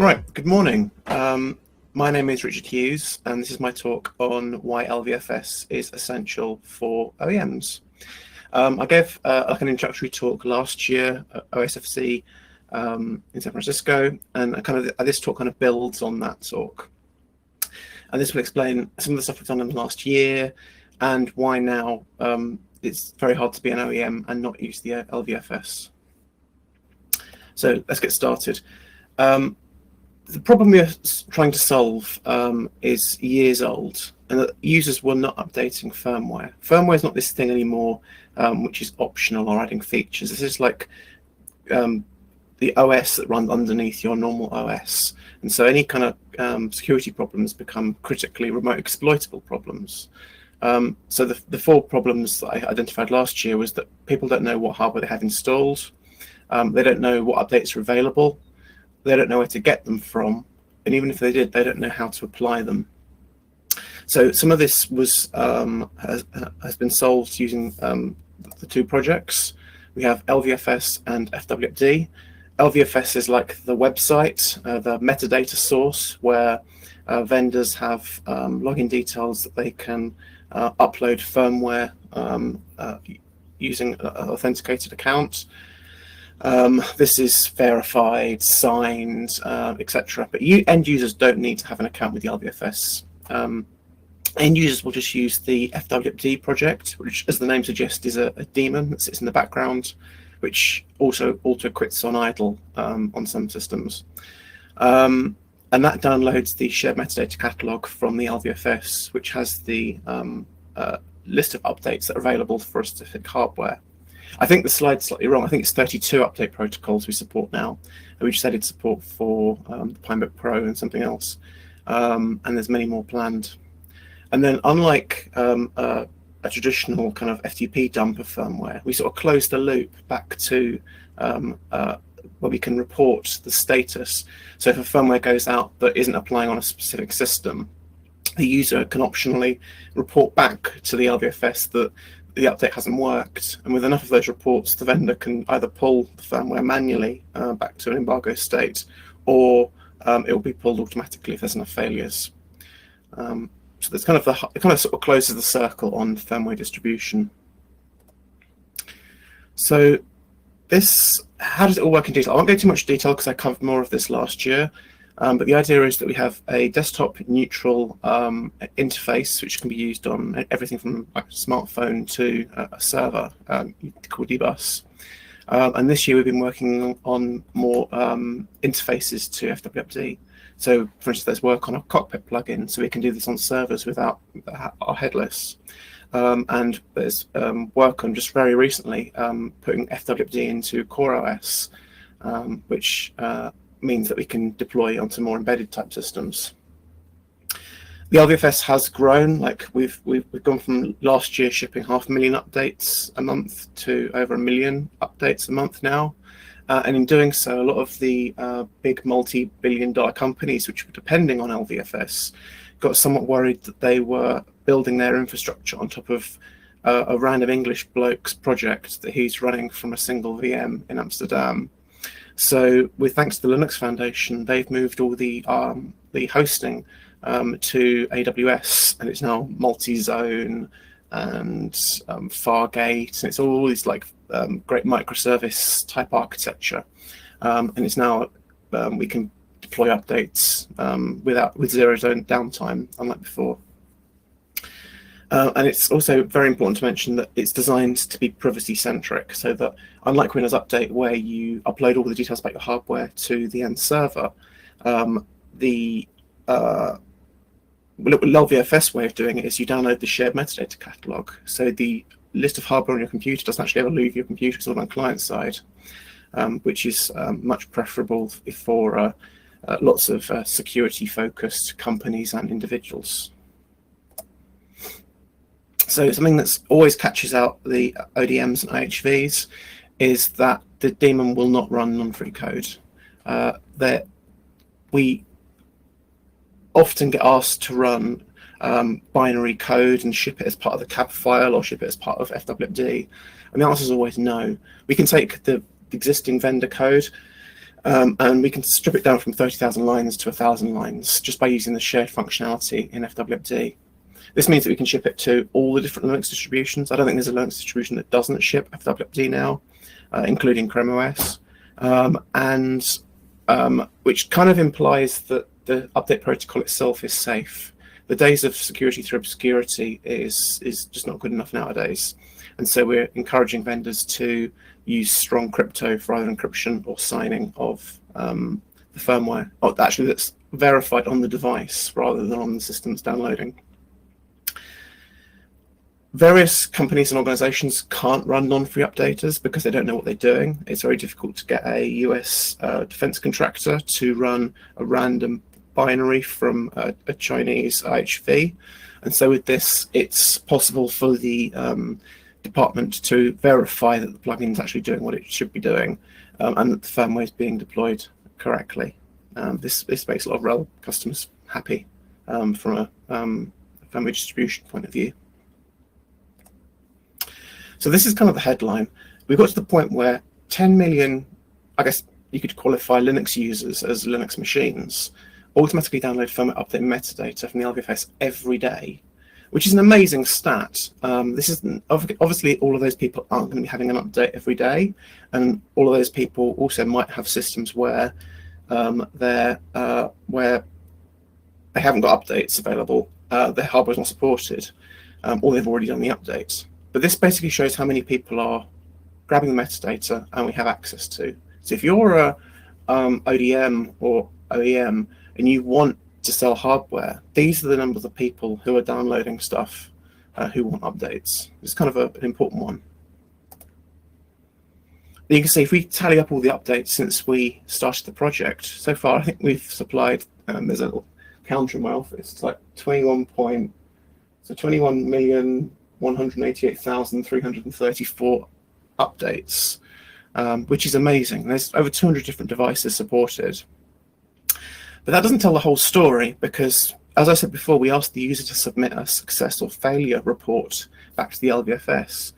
Right, good morning. My name is Richard Hughes, and this is my talk on why LVFS is essential for OEMs. I gave like an introductory talk last year at OSFC in San Francisco, and this talk kind of builds on that talk. And this will explain some of the stuff we've done in the last year and why now it's very hard to be an OEM and not use the LVFS. So let's get started. The problem we're trying to solve is years old, and that users were not updating firmware. Firmware is not this thing anymore, which is optional or adding features. This is like the OS that runs underneath your normal OS. And so any kind of security problems become critically remote exploitable problems. So the four problems that I identified last year was that people don't know what hardware they have installed. They don't know what updates are available. They don't know where to get them from, and even if they did, they don't know how to apply them. So some of this was has been solved using the two projects. We have LVFS and FWD. LVFS is like the website, the metadata source where vendors have login details that they can upload firmware using an authenticated account. This is verified, signed, etc. But end users don't need to have an account with the LVFS. End users will just use the FWD project, which, as the name suggests, is a daemon that sits in the background, which also auto-quits on idle on some systems. And that downloads the shared metadata catalog from the LVFS, which has the list of updates that are available for a specific hardware. I think the slide's slightly wrong. I think it's 32 update protocols we support now. We just added support for the Pinebook Pro and something else. And there's many more planned. And then unlike a traditional kind of FTP dump of firmware, we sort of close the loop back to where we can report the status. So if a firmware goes out that isn't applying on a specific system, the user can optionally report back to the LVFS that the update hasn't worked, and with enough of those reports, the vendor can either pull the firmware manually back to an embargo state, or it will be pulled automatically if there's enough failures. So that's kind of it kind of sort of closes the circle on firmware distribution. So how does it all work in detail? I won't go too much detail because I covered more of this last year. But the idea is that we have a desktop neutral interface, which can be used on everything from like a smartphone to a server called eBus. And this year we've been working on more interfaces to FWD. So, for instance, there's work on a cockpit plugin, so we can do this on servers without our headless. And there's work on just very recently putting FWD into CoreOS, which means that we can deploy onto more embedded type systems. The LVFS has grown. Like we've gone from last year shipping 500,000 updates a month to over 1 million updates a month now. And in doing so, a lot of the big multi-billion-dollar companies which were depending on LVFS got somewhat worried that they were building their infrastructure on top of a random English bloke's project that he's running from a single VM in Amsterdam. So, with thanks to the Linux Foundation, they've moved all the hosting to AWS, and it's now multi-zone and Fargate, and it's all these like great microservice type architecture. And it's now we can deploy updates with zero zone downtime, unlike before. And it's also very important to mention that it's designed to be privacy-centric, so that unlike Windows Update, where you upload all the details about your hardware to the end server, the LVFS way of doing it is you download the shared metadata catalog. So the list of hardware on your computer doesn't actually ever leave your computer, it's all on client side, which is much preferable for lots of security-focused companies and individuals. So something that's always catches out the ODMs and IHVs is that the daemon will not run non-free code. We often get asked to run binary code and ship it as part of the cab file or ship it as part of FWD, and the answer is always no. We can take the existing vendor code And we can strip it down from 30,000 lines to 1,000 lines just by using the shared functionality in FWD. This means that we can ship it to all the different Linux distributions. I don't think there's a Linux distribution that doesn't ship FWD now, including Chrome OS, which kind of implies that the update protocol itself is safe. The days of security through obscurity is just not good enough nowadays. And so we're encouraging vendors to use strong crypto for either encryption or signing of the firmware, actually that's verified on the device rather than on the system that's downloading. Various companies and organizations can't run non-free updaters because they don't know what they're doing. It's very difficult to get a US defense contractor to run a random binary from a Chinese IHV. And so with this, it's possible for the department to verify that the plugin is actually doing what it should be doing and that the firmware is being deployed correctly. This makes a lot of RHEL customers happy from a firmware distribution point of view. So this is kind of the headline. We've got to the point where 10 million, I guess you could qualify Linux users as Linux machines, automatically download firmware update metadata from the LVFS every day, which is an amazing stat. This is obviously all of those people aren't going to be having an update every day, and all of those people also might have systems where where they haven't got updates available, their hardware is not supported, or they've already done the updates. But this basically shows how many people are grabbing the metadata and we have access to. So if you're a ODM or OEM and you want to sell hardware, these are the numbers of people who are downloading stuff who want updates. It's kind of an important one. You can see if we tally up all the updates since we started the project, so far I think we've supplied, there's a little counter in my office, it's like 21,188,334 updates, which is amazing. There's over 200 different devices supported. But that doesn't tell the whole story because, as I said before, we asked the user to submit a success or failure report back to the LVFS.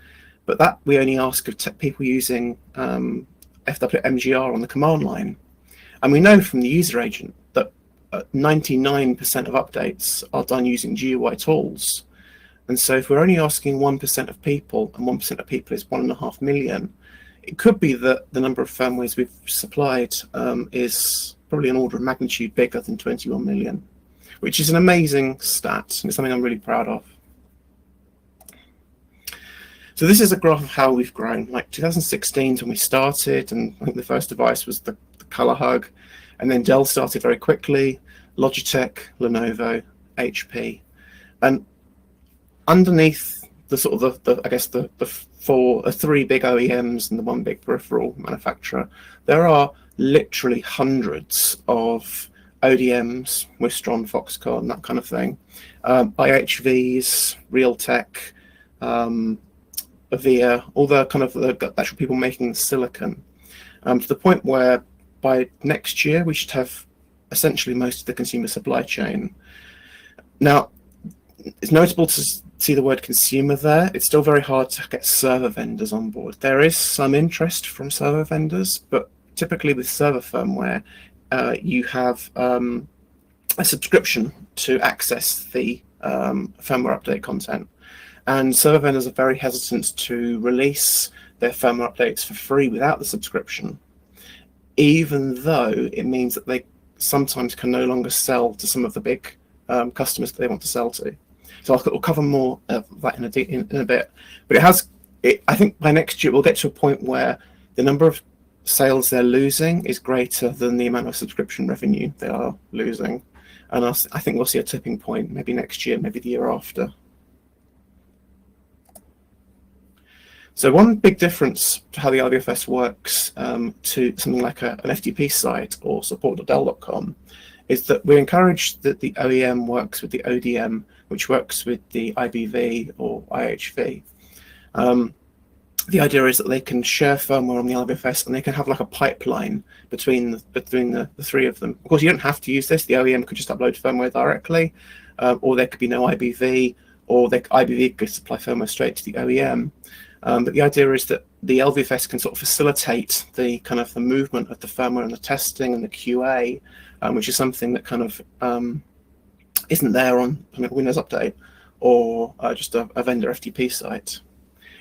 But that we only ask of people using FWMGR on the command line. And we know from the user agent that 99% of updates are done using GUI tools. And so if we're only asking 1% of people, and 1% of people is 1.5 million, it could be that the number of firmwares we've supplied is probably an order of magnitude bigger than 21 million, which is an amazing stat, and it's something I'm really proud of. So this is a graph of how we've grown. Like 2016 is when we started, and I think the first device was the Color Hug, and then Dell started very quickly, Logitech, Lenovo, HP, and underneath the sort of the three big OEMs and the one big peripheral manufacturer, there are literally hundreds of ODMs, Wistron, Foxconn, that kind of thing, IHVs, Realtek, Avia, all the kind of the actual people making the silicon, to the point where by next year we should have essentially most of the consumer supply chain. Now, it's notable to see the word consumer there. It's still very hard to get server vendors on board. There is some interest from server vendors, but typically with server firmware, you have a subscription to access the firmware update content. And server vendors are very hesitant to release their firmware updates for free without the subscription, even though it means that they sometimes can no longer sell to some of the big customers that they want to sell to. So I'll cover more of that in a bit. But I think by next year we'll get to a point where the number of sales they're losing is greater than the amount of subscription revenue they are losing. And I think we'll see a tipping point maybe next year, maybe the year after. So one big difference to how the LVFS works to something like an FTP site or support.dell.com is that we encourage that the OEM works with the ODM, which works with the IBV or IHV. The idea is that they can share firmware on the LVFS and they can have like a pipeline between the three of them. Of course, you don't have to use this. The OEM could just upload firmware directly, or there could be no IBV, or the IBV could supply firmware straight to the OEM. But the idea is that the LVFS can sort of facilitate the kind of the movement of the firmware and the testing and the QA, which is something that kind of isn't there on Windows Update or just a vendor FTP site.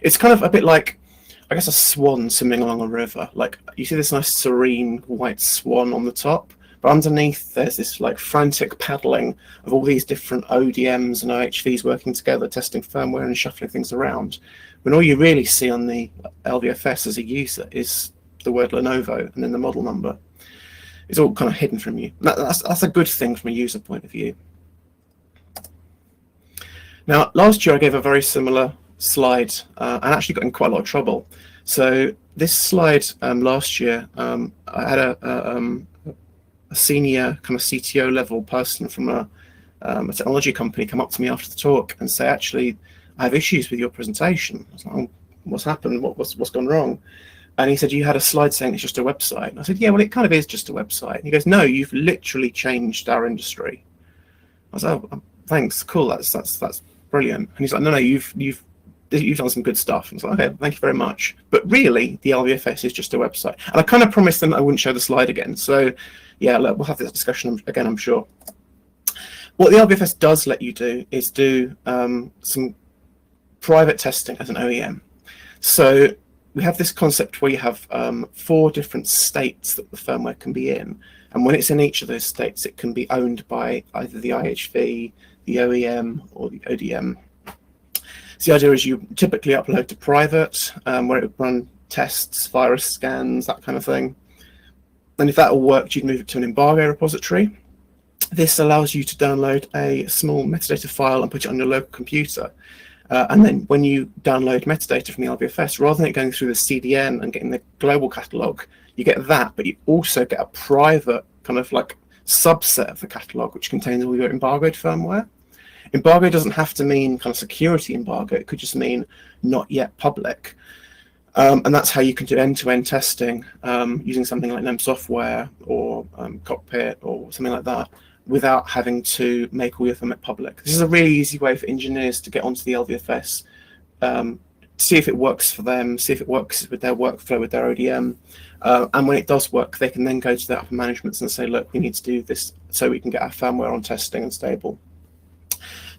It's kind of a bit like, I guess, a swan swimming along a river. Like, you see this nice serene white swan on the top, but underneath there's this like frantic paddling of all these different ODMs and OHVs working together, testing firmware and shuffling things around, when all you really see on the LVFS as a user is the word Lenovo and then the model number. It's all kind of hidden from you. That's a good thing from a user point of view. Now, last year I gave a very similar slide and actually got in quite a lot of trouble. So this slide last year, I had a senior kind of CTO level person from a technology company come up to me after the talk and say, actually, I have issues with your presentation. I was like, oh, what's happened? What's gone wrong? And he said, you had a slide saying it's just a website. And I said, yeah, well, it kind of is just a website. And he goes, no, you've literally changed our industry. I was like, oh, thanks, cool, that's brilliant. And he's like, no, you've done some good stuff. And I was like, okay, thank you very much. But really, the LVFS is just a website. And I kind of promised them I wouldn't show the slide again. So yeah, look, we'll have this discussion again, I'm sure. What the LVFS does let you do is do some private testing as an OEM. So we have this concept where you have 4 different states that the firmware can be in. And when it's in each of those states, it can be owned by either the IHV, the OEM, or the ODM. So the idea is you typically upload to private, where it would run tests, virus scans, that kind of thing. And if that all worked, you'd move it to an embargo repository. This allows you to download a small metadata file and put it on your local computer. And then when you download metadata from the LVFS, rather than it going through the CDN and getting the global catalog, you get that, but you also get a private kind of like subset of the catalog, which contains all your embargoed firmware. Embargo doesn't have to mean kind of security embargo. It could just mean not yet public. And that's how you can do end-to-end testing using something like NEM software or Cockpit or something like that, without having to make all your firmware public. This is a really easy way for engineers to get onto the LVFS, see if it works for them, see if it works with their workflow, with their ODM. And when it does work, they can then go to their upper management and say, look, we need to do this so we can get our firmware on testing and stable.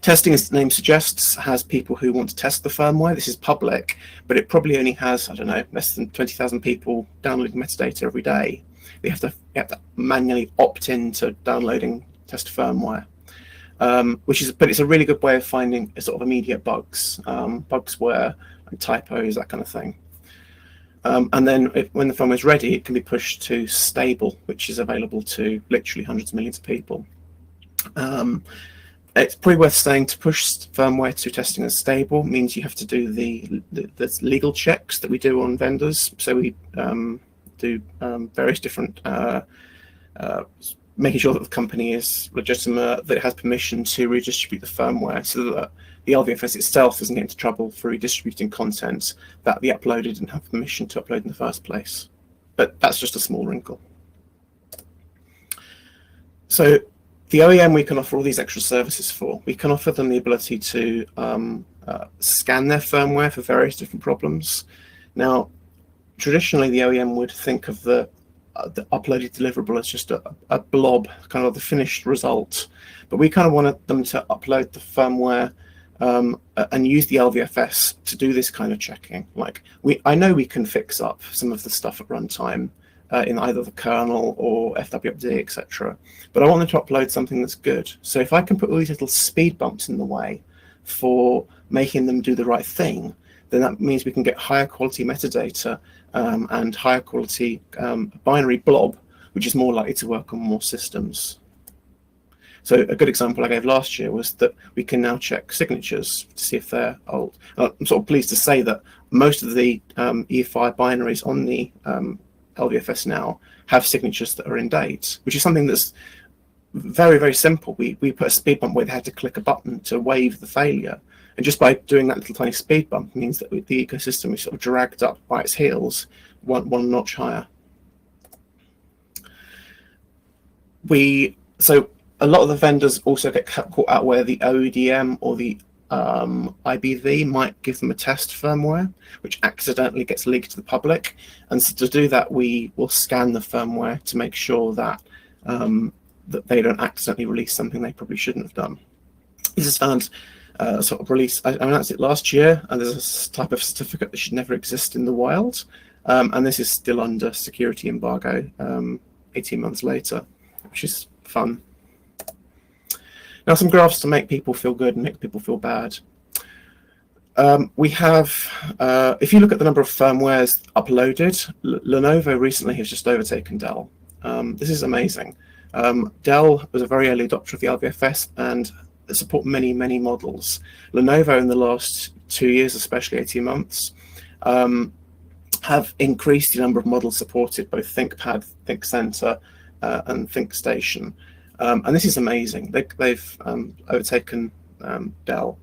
Testing, as the name suggests, has people who want to test the firmware. This is public, but it probably only has, I don't know, less than 20,000 people downloading metadata every day. You have to manually opt in to downloading test firmware, but it's a really good way of finding sort of immediate bugs, bugsware, and typos, that kind of thing. And then when the firmware is ready, it can be pushed to stable, which is available to literally hundreds of millions of people. It's probably worth saying to push firmware to testing as stable means you have to do the legal checks that we do on vendors. So we do various different making sure that the company is legitimate, that it has permission to redistribute the firmware, so that the LVFS itself doesn't get into trouble for redistributing content that the uploader didn't have permission to upload in the first place. But that's just a small wrinkle. So the OEM we can offer all these extra services for. We can offer them the ability to scan their firmware for various different problems. Now, traditionally, the OEM would think of the uploaded deliverable as just a blob, kind of the finished result. But we kind of wanted them to upload the firmware and use the LVFS to do this kind of checking. Like, I know we can fix up some of the stuff at runtime in either the kernel or FWD, etc. But I want them to upload something that's good. So if I can put all these little speed bumps in the way for making them do the right thing, then that means we can get higher quality metadata and higher quality binary blob, which is more likely to work on more systems. So a good example I gave last year was that we can now check signatures to see if they're old. I'm sort of pleased to say that most of the EFI binaries on the LVFS now have signatures that are in date, which is something that's very, very simple. We put a speed bump where they had to click a button to waive the failure. And just by doing that little tiny speed bump means that the ecosystem is sort of dragged up by its heels one notch higher. So a lot of the vendors also get caught out where the ODM or the IBV might give them a test firmware, which accidentally gets leaked to the public. And so to do that, we will scan the firmware to make sure that that they don't accidentally release something they probably shouldn't have done. This is found sort of release. I announced it last year, and there's a type of certificate that should never exist in the wild, and this is still under security embargo 18 months later, which is fun. Now, some graphs to make people feel good and make people feel bad. We have, if you look at the number of firmwares uploaded, Lenovo recently has just overtaken Dell. This is amazing. Dell was a very early adopter of the LVFS and support many, many models. Lenovo in the last 2 years, especially 18 months, have increased the number of models supported, both ThinkPad, ThinkCenter, and ThinkStation. And this is amazing. They've overtaken Dell.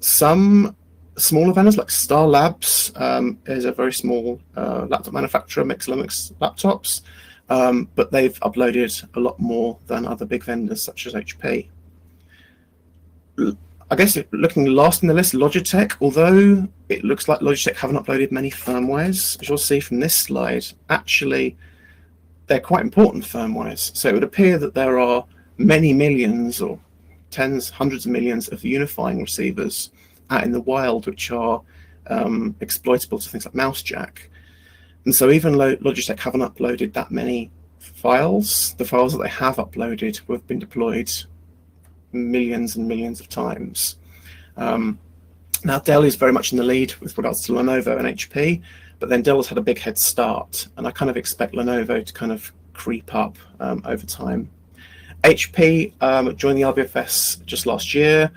Some smaller vendors like Star Labs is a very small laptop manufacturer, makes Linux laptops, but they've uploaded a lot more than other big vendors such as HP. I guess looking last in the list, Logitech, although it looks like Logitech haven't uploaded many firmwares, as you'll see from this slide, actually they're quite important firmwares. So it would appear that there are many millions or tens, hundreds of millions of unifying receivers out in the wild which are exploitable to things like mouse jack. And so even though Logitech haven't uploaded that many files, the files that they have uploaded have been deployed millions and millions of times. Now Dell is very much in the lead with regards to Lenovo and HP, but then Dell has had a big head start, and I kind of expect Lenovo to kind of creep up over time. HP joined the LVFS just last year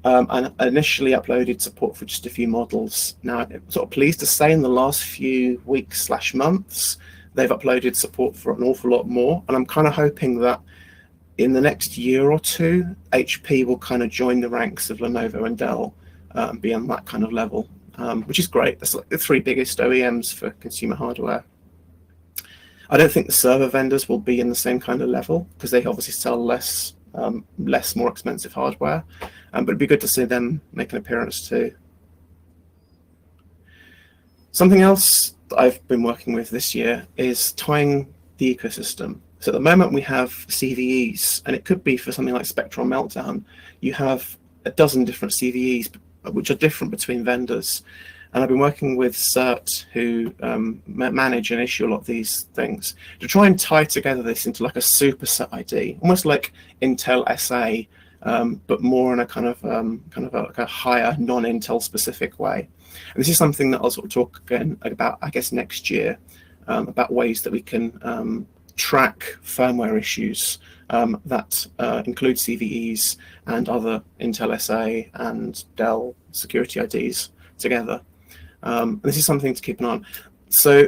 and initially uploaded support for just a few models. Now, I'm sort of pleased to say in the last few weeks/months, they've uploaded support for an awful lot more, and I'm kind of hoping that in the next year or two, HP will kind of join the ranks of Lenovo and Dell and be on that kind of level, which is great. That's like the three biggest OEMs for consumer hardware. I don't think the server vendors will be in the same kind of level because they obviously sell less, more expensive hardware, but it'd be good to see them make an appearance too. Something else that I've been working with this year is tying the ecosystem. So at the moment we have CVEs, and it could be for something like Spectral Meltdown. You have a dozen different CVEs which are different between vendors. And I've been working with CERT, who manage and issue a lot of these things, to try and tie together this into like a superset ID, almost like Intel SA, but more in a kind of like a higher non-Intel specific way. And this is something that I'll sort of talk again about, I guess, next year, about ways that we can track firmware issues that include CVEs and other Intel SA and Dell security IDs together. This is something to keep an eye on. So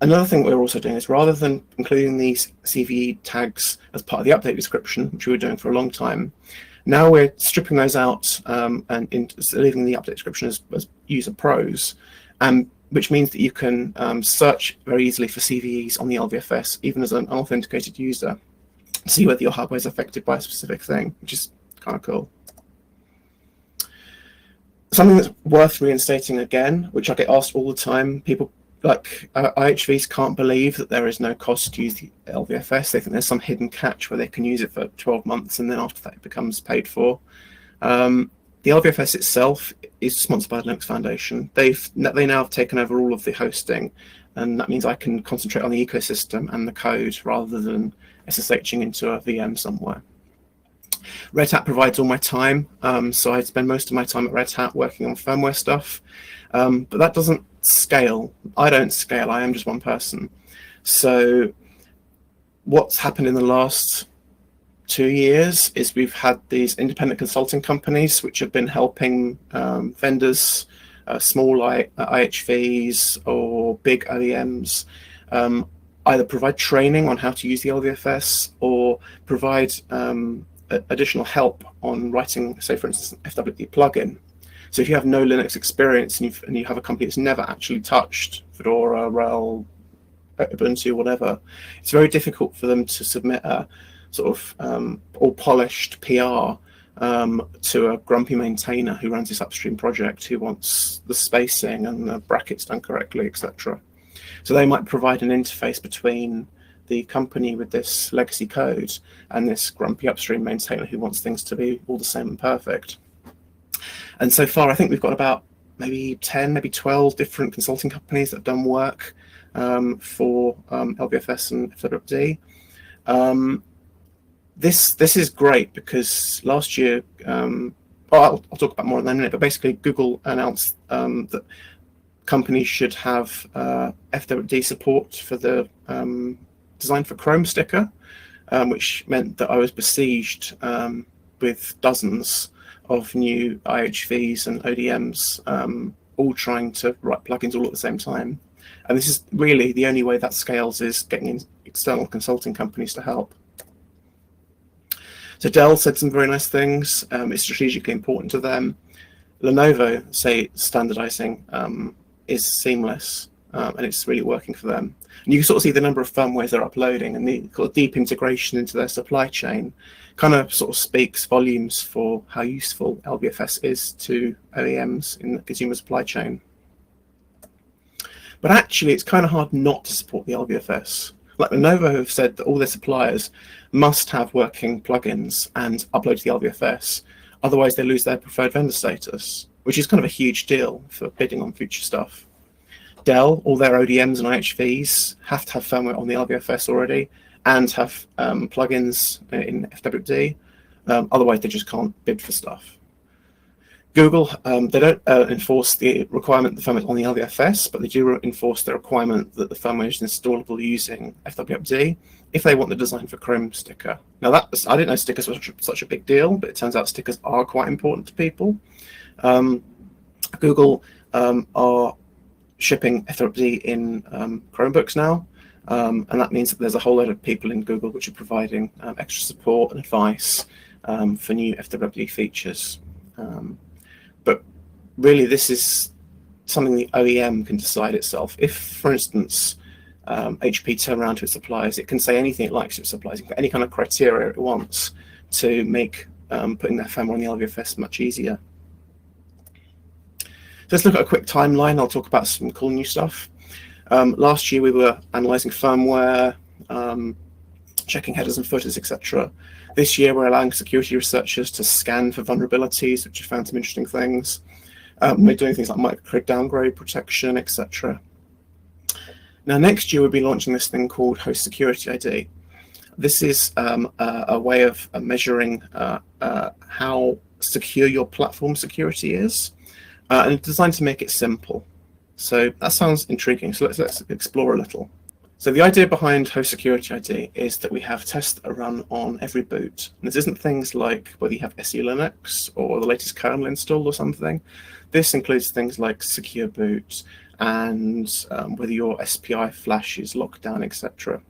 another thing we're also doing is, rather than including these CVE tags as part of the update description, which we were doing for a long time, now we're stripping those out and leaving the update description as user pros, which means that you can search very easily for CVEs on the LVFS, even as an unauthenticated user, see whether your hardware is affected by a specific thing, which is kind of cool. Something that's worth reinstating again, which I get asked all the time, people like IHVs can't believe that there is no cost to use the LVFS. They think there's some hidden catch where they can use it for 12 months and then after that it becomes paid for. The LVFS itself is sponsored by the Linux Foundation. They now have taken over all of the hosting, and that means I can concentrate on the ecosystem and the code rather than SSHing into a VM somewhere. Red Hat provides all my time, so I spend most of my time at Red Hat working on firmware stuff, but that doesn't scale. I don't scale, I am just one person. So what's happened in the last 2 years is we've had these independent consulting companies which have been helping vendors, small IHVs or big OEMs, either provide training on how to use the LVFS or provide additional help on writing, say for instance, an FWD plugin. So if you have no Linux experience and you have a company that's never actually touched Fedora, RHEL, Ubuntu, whatever, it's very difficult for them to submit a sort of all polished PR to a grumpy maintainer who runs this upstream project who wants the spacing and the brackets done correctly, etc. So they might provide an interface between the company with this legacy code and this grumpy upstream maintainer who wants things to be all the same and perfect. And so far, I think we've got about maybe 10, maybe 12 different consulting companies that have done work for LVFS and FWD. This is great because last year, I'll talk about more in a minute, but basically Google announced that companies should have FWD support for the Design for Chrome sticker, which meant that I was besieged with dozens of new IHVs and ODMs all trying to write plugins all at the same time. And this is really the only way that scales, is getting in external consulting companies to help. So Dell said some very nice things. It's strategically important to them. Lenovo say standardizing is seamless, and it's really working for them. And you can sort of see the number of firmwares they're uploading, and the sort of deep integration into their supply chain kind of sort of speaks volumes for how useful LVFS is to OEMs in the consumer supply chain. But actually, it's kind of hard not to support the LVFS. Like Lenovo have said that all their suppliers must have working plugins and upload to the LVFS, otherwise they lose their preferred vendor status, which is kind of a huge deal for bidding on future stuff. Dell, all their ODMs and IHVs have to have firmware on the LVFS already and have plugins in FWD, otherwise they just can't bid for stuff. Google, they don't enforce the requirement that the firmware is on the LVFS, but they do enforce the requirement that the firmware is installable using FWD if they want the Design for Chrome sticker. Now, I didn't know stickers were such a big deal, but it turns out stickers are quite important to people. Google are shipping FWD in Chromebooks now, and that means that there's a whole load of people in Google which are providing extra support and advice for new FWD features. But really, this is something the OEM can decide itself. If, for instance, HP turn around to its suppliers, it can say anything it likes to its suppliers, any kind of criteria it wants to make putting their firmware on the LVFS much easier. So let's look at a quick timeline. I'll talk about some cool new stuff. Last year, we were analyzing firmware, checking headers and footers, etc. This year, we're allowing security researchers to scan for vulnerabilities, which have found some interesting things. We're doing things like microcode downgrade protection, etc. Now, next year, we'll be launching this thing called Host Security ID. This is a way of measuring how secure your platform security is, and it's designed to make it simple. So that sounds intriguing. So let's explore a little. So the idea behind Host Security ID is that we have tests that are run on every boot. And this isn't things like whether you have SE Linux or the latest kernel installed or something. This includes things like secure boot and whether your SPI flash is locked down, etc.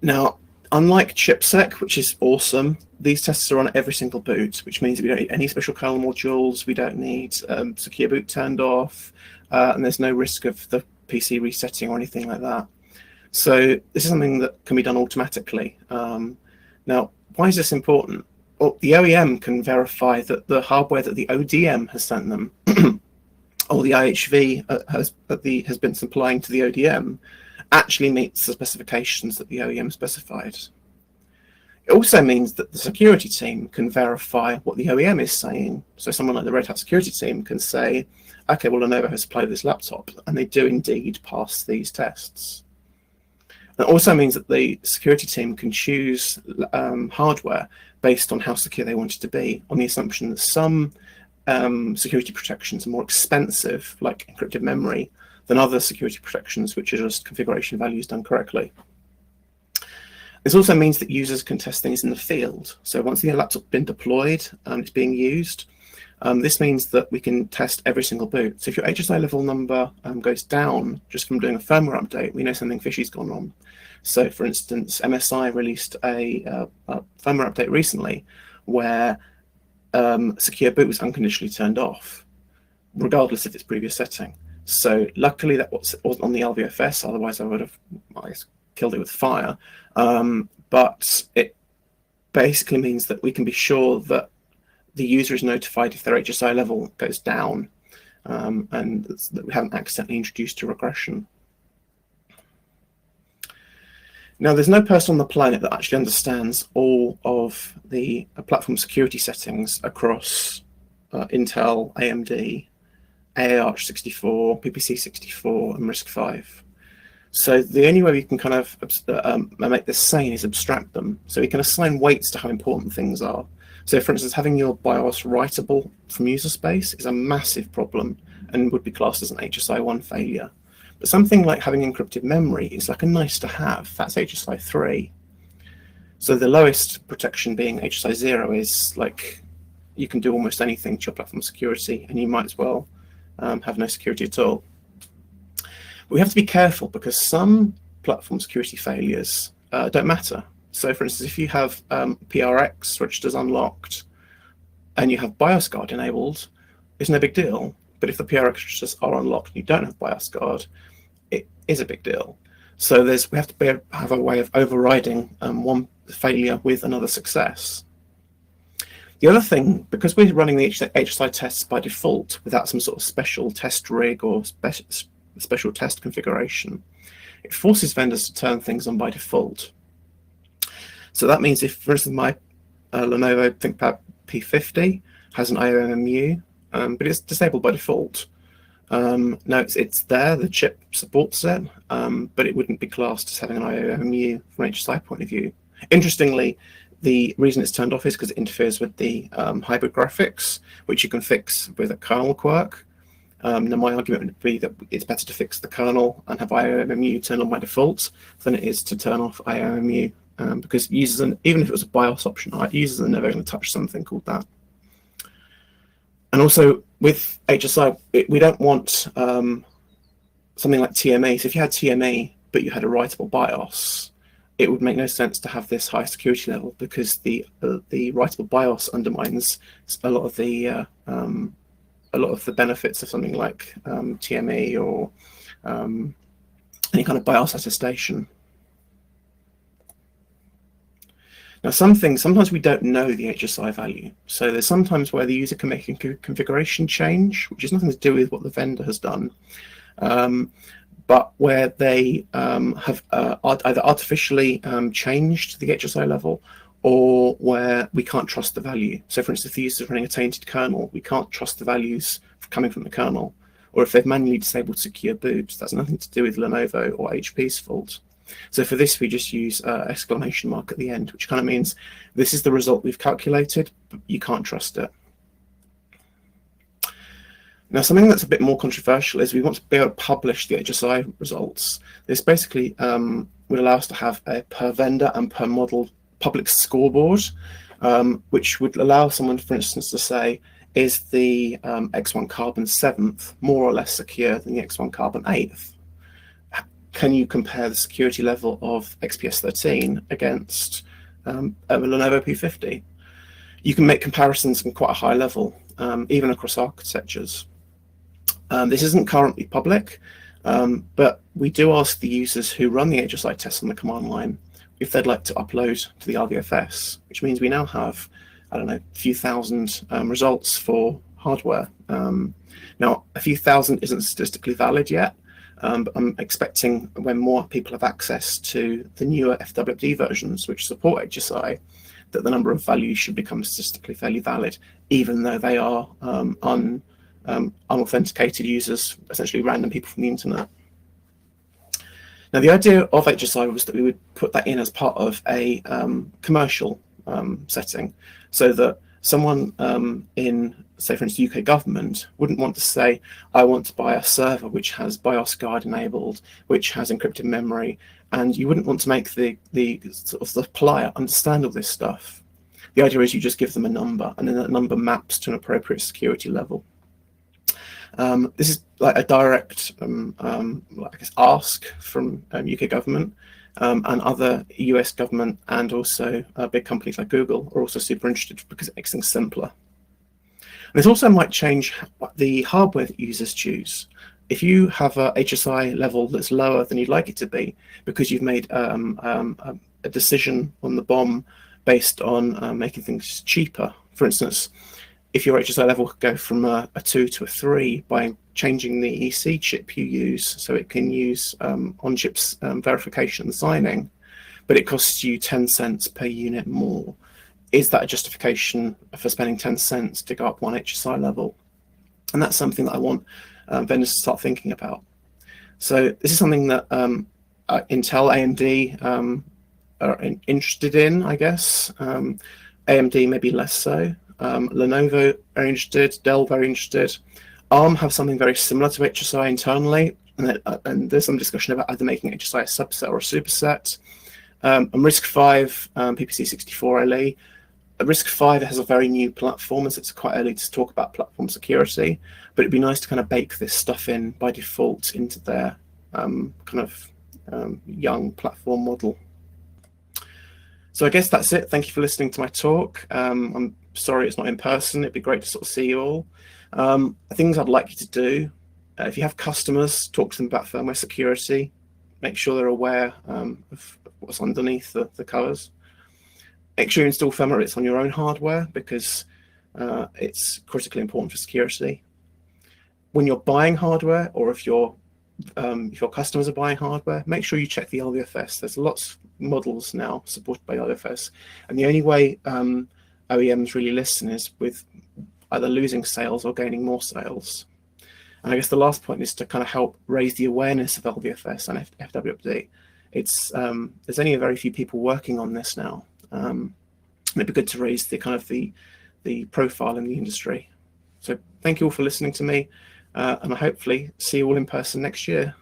Now, unlike chipsec, which is awesome, these tests are on every single boot, which means we don't need any special kernel modules, we don't need secure boot turned off, and there's no risk of the PC resetting or anything like that. So this is something that can be done automatically. Now, why is this important? Well, the OEM can verify that the hardware that the ODM has sent them, or the IHV has been supplying to the ODM, actually meets the specifications that the OEM specified. It also means that the security team can verify what the OEM is saying. So someone like the Red Hat security team can say, okay, well, Lenovo has supplied this laptop, and they do indeed pass these tests. It also means that the security team can choose hardware based on how secure they want it to be, on the assumption that some security protections are more expensive, like encrypted memory, than other security protections, which are just configuration values done correctly. This also means that users can test things in the field. So once the laptop's been deployed and it's being used, this means that we can test every single boot. So if your HSI level number goes down just from doing a firmware update, we know something fishy's gone on. So for instance, MSI released a firmware update recently where secure boot was unconditionally turned off, regardless of its previous setting. So luckily that wasn't on the LVFS, otherwise I would have, I guess, killed it with fire. But basically means that we can be sure that the user is notified if their HSI level goes down, and that we haven't accidentally introduced a regression. Now, there's no person on the planet that actually understands all of the platform security settings across Intel, AMD, AArch64, PPC64, and RISC-V. So the only way we can kind of make this sane is abstract them. So we can assign weights to how important things are. So for instance, having your BIOS writable from user space is a massive problem and would be classed as an HSI1 failure. But something like having encrypted memory is like a nice to have. That's HSI3. So the lowest protection being HSI0 is like you can do almost anything to your platform security, and you might as well have no security at all. But we have to be careful because some platform security failures don't matter. So for instance, if you have PRX registers unlocked and you have BIOS guard enabled, it's no big deal. But if the PRX registers are unlocked and you don't have BIOS guard, it is a big deal. So we have to have a way of overriding one failure with another success. The other thing, because we're running the HSI tests by default without some sort of special test rig or special test configuration, it forces vendors to turn things on by default. So that means if, for instance, my Lenovo ThinkPad P50 has an IOMMU, but it's disabled by default. Now it's there, the chip supports it, but it wouldn't be classed as having an IOMMU from an HSI point of view. Interestingly, the reason it's turned off is because it interferes with the hybrid graphics, which you can fix with a kernel quirk. Now my argument would be that it's better to fix the kernel and have IOMMU turned on by default than it is to turn off IOMMU, because users, even if it was a BIOS option, users are never going to touch something called that. And also with HSI, we don't want something like TME. So if you had TME, but you had a writable BIOS, it would make no sense to have this high security level because the writable BIOS undermines a lot of the benefits of something like TME or any kind of BIOS attestation. Now, sometimes we don't know the HSI value. So there's sometimes where the user can make a configuration change, which has nothing to do with what the vendor has done, but where they have either artificially changed the HSI level or where we can't trust the value. So for instance, if the user is running a tainted kernel, we can't trust the values coming from the kernel. Or if they've manually disabled secure boot, that's nothing to do with Lenovo or HP's fault. So for this, we just use exclamation mark at the end, which kind of means this is the result we've calculated, but you can't trust it. Now, something that's a bit more controversial is we want to be able to publish the HSI results. This basically would allow us to have a per vendor and per model public scoreboard, which would allow someone, for instance, to say, is the X1 Carbon 7th more or less secure than the X1 Carbon 8th? Can you compare the security level of XPS 13 against a Lenovo P50? You can make comparisons from quite a high level, even across architectures. This isn't currently public, but we do ask the users who run the HSI tests on the command line if they'd like to upload to the LVFS, which means we now have, I don't know, a few thousand results for hardware. Now, a few thousand isn't statistically valid yet, but I'm expecting when more people have access to the newer FWD versions, which support HSI, that the number of values should become statistically fairly valid, even though they are unauthenticated users, essentially random people from the internet. Now, the idea of HSI was that we would put that in as part of a commercial setting, so that someone in, say, for instance, UK government wouldn't want to say, I want to buy a server which has BIOS guard enabled, which has encrypted memory, and you wouldn't want to make the sort of supplier understand all this stuff. The idea is you just give them a number, and then that number maps to an appropriate security level. This is like a direct, I guess, ask from UK government, and other US government and also big companies like Google are also super interested because it makes things simpler. And this also might change the hardware that users choose. If you have a HSI level that's lower than you'd like it to be because you've made a decision on the BOM based on making things cheaper. For instance, if your HSI level could go from a 2 to a 3 by changing the EC chip you use, so it can use on-chips verification and signing, but it costs you 10 cents per unit more. Is that a justification for spending 10 cents to go up one HSI level? And that's something that I want vendors to start thinking about. So this is something that Intel, AMD are interested in, I guess. AMD maybe less so. Lenovo are interested, Dell very interested. ARM have something very similar to HSI internally, and there's some discussion about either making HSI a subset or a superset. And RISC-V, PPC64 LE. RISC-V has a very new platform, as it's quite early to talk about platform security, but it'd be nice to kind of bake this stuff in by default into their young platform model. So I guess that's it. Thank you for listening to my talk. I'm sorry it's not in person. It'd be great to sort of see you all. Things I'd like you to do, if you have customers, talk to them about firmware security. Make sure they're aware of what's underneath the covers. Make sure you install firmware updates on your own hardware, because it's critically important for security. When you're buying hardware, or if your customers are buying hardware, make sure you check the LVFS. There's lots of models now supported by LVFS, and the only way OEMs really listen is with either losing sales or gaining more sales. And I guess the last point is to kind of help raise the awareness of LVFS and FWD. There's only a very few people working on this now. It'd be good to raise the profile in the industry. So thank you all for listening to me, and I hopefully see you all in person next year.